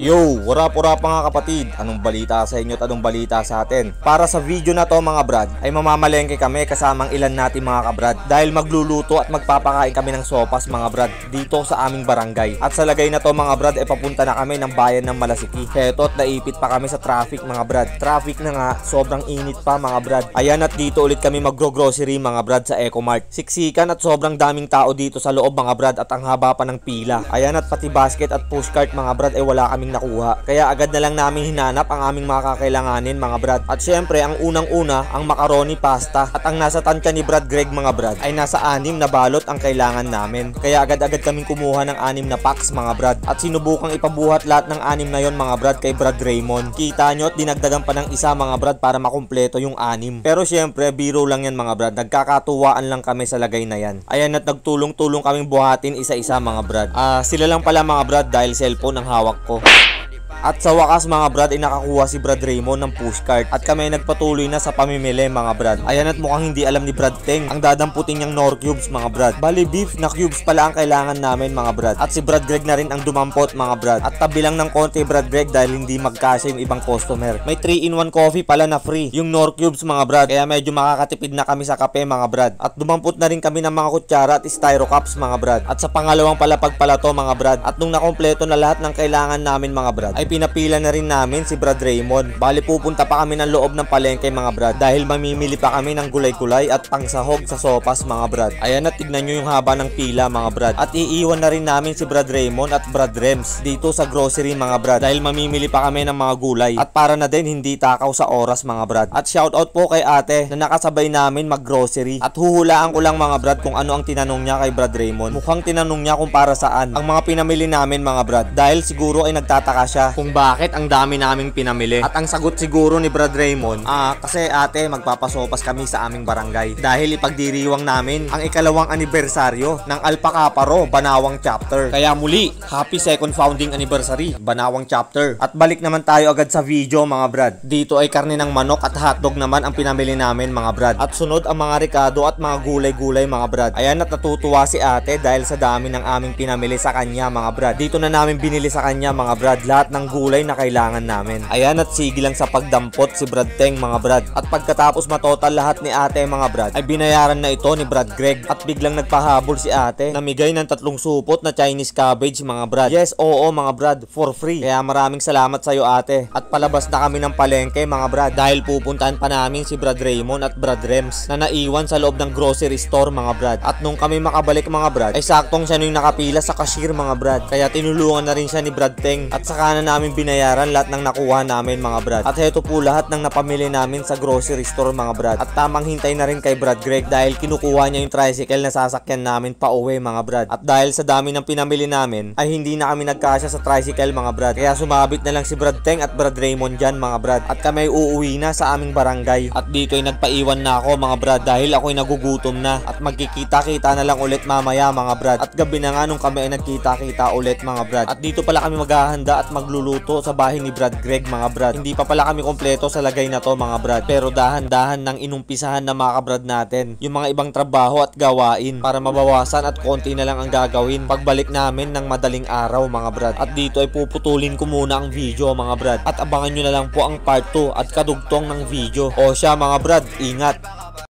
Yo, wala mga kapatid. Anong balita sa inyo at anong balita sa atin? Para sa video na to mga brad, ay mamamalengke kami kasamang ilan natin mga kabrad. Dahil magluluto at magpapakain kami ng sopas mga brad dito sa aming barangay. At sa lagay na to mga brad ay papunta na kami ng bayan ng Malasiki. Heto at naipit pa kami sa traffic mga brad. Traffic na nga, sobrang init pa mga brad. Ayan at dito ulit kami magro-grocery mga brad sa Ecomart. Siksikan at sobrang daming tao dito sa loob mga brad at ang haba pa ng pila. Ayan at pati basket at pushcart mga brad ay wala kaming nakuha. Kaya agad na lang namin hinanap ang aming mga kakailanganin mga brad. At syempre ang unang-una ang macaroni pasta. At ang nasa tansya ni Brad Greg mga brad ay nasa 6 na balot ang kailangan namin. Kaya agad-agad kaming kumuha ng 6 na packs mga brad. At sinubukang ipabuhat lahat ng 6 na yon mga brad kay Brad Raymond. Kita nyo at dinagdagan pa ng isa mga brad para makumpleto yung 6. Pero syempre biro lang yan mga brad. Nagkakatuwaan lang kami sa lagay na yan. Ayan at nagtulong-tulong kaming buhatin isa-isa mga brad. Sila lang pala mga brad dahil cellphone ang hawak ko. At sa wakas mga brad ay nakakuha si Brad Raymond ng pushcart at kami nagpatuloy na sa pamimili mga brad. Ayan at mukhang hindi alam ni Brad Teng ang dadamputin niyang nor cubes mga brad. Bali beef na cubes pala ang kailangan namin mga brad. At si Brad Greg na rin ang dumampot mga brad. At tabi lang ng konti Brad Greg dahil hindi magkasya yung ibang customer. May 3-in-1 coffee pala na free yung nor cubes mga brad. Kaya medyo makakatipid na kami sa kape mga brad. At dumampot na rin kami ng mga kutsara at styro cups mga brad. At sa pangalawang palapag pala to mga brad. At nung nakompleto na lahat ng kailangan namin mga brad ay pinapila na rin namin si Brad Raymond. Bali pupunta pa kami ng loob ng palengke mga brad dahil mamimili pa kami ng gulay-gulay at pangsahog sa sopas mga brad. Ayan at tignan nyo yung haba ng pila mga brad. At iiwan na rin namin si Brad Raymond at Brad Rems dito sa grocery mga brad dahil mamimili pa kami ng mga gulay at para na din hindi takaw sa oras mga brad. At shoutout po kay ate na nakasabay namin mag-grocery. At huhulaan ko lang mga brad kung ano ang tinanong niya kay Brad Raymond. Mukhang tinanong niya kung para saan ang mga pinamili namin mga brad dahil siguro ay nagtataka siya kung bakit ang dami naming pinamili. At ang sagot siguro ni Brad Raymond, kasi ate magpapasopas kami sa aming barangay dahil ipagdiriwang namin ang ikalawang anibersaryo ng Alpha Kappa Rho Banawang Chapter. Kaya muli, happy second founding anniversary Banawang Chapter. At balik naman tayo agad sa video mga brad. Dito ay karne ng manok at hotdog naman ang pinamili namin mga brad. At sunod ang mga ricado at mga gulay-gulay mga brad. Ayan at natutuwa si ate dahil sa dami ng aming pinamili sa kanya mga brad. Dito na namin binili sa kanya mga brad lahat ng gulay na kailangan namin. Ayan at sige lang sa pagdampot si Brad Teng mga brad. At pagkatapos matotal lahat ni ate mga brad ay binayaran na ito ni Brad Greg. At biglang nagpahabol si ate. Namigay ng 3 supot na Chinese cabbage mga brad. Yes, oo mga brad, for free. Kaya maraming salamat sa iyo ate. At palabas na kami ng palengke mga brad dahil pupuntahan pa namin si Brad Raymond at Brad Rems na naiwan sa loob ng grocery store mga brad. At nung kami makabalik mga brad ay saktong siya nung nakapila sa cashier mga brad. Kaya tinulungan na rin siya ni Brad Teng at saka na namin binayaran lahat ng nakuha namin mga brad. At heto po lahat ng napamili namin sa grocery store mga brad. At tamang hintay na rin kay Brad Greg dahil kinukuha niya yung tricycle na sasakyan namin pa uwi mga brad. At dahil sa dami ng pinamili namin ay hindi na kami nagkasya sa tricycle mga brad. Kaya sumabit na lang si Brad Teng at Brad Raymond dyan mga brad. At kami ay uuwi na sa aming barangay. At dito ay nagpaiwan na ako mga brad dahil ako'y nagugutom na. At magkikita-kita na lang ulit mamaya mga brad. At gabi na nga nung kami ay nagkita-kita ulit mga brad. At dito pala kami maghahanda at magluluto sa bahay ni Brad Greg mga brad. Hindi pa pala kami kompleto sa lagay na to mga brad. Pero dahan-dahan nang inumpisahan na mga kabrad natin yung mga ibang trabaho at gawain para mabawasan at konti na lang ang gagawin pagbalik namin ng madaling araw mga brad. At dito ay puputulin ko muna ang video mga brad. At abangan nyo na lang po ang part 2 at kadugtong ng video. O siya mga brad, ingat!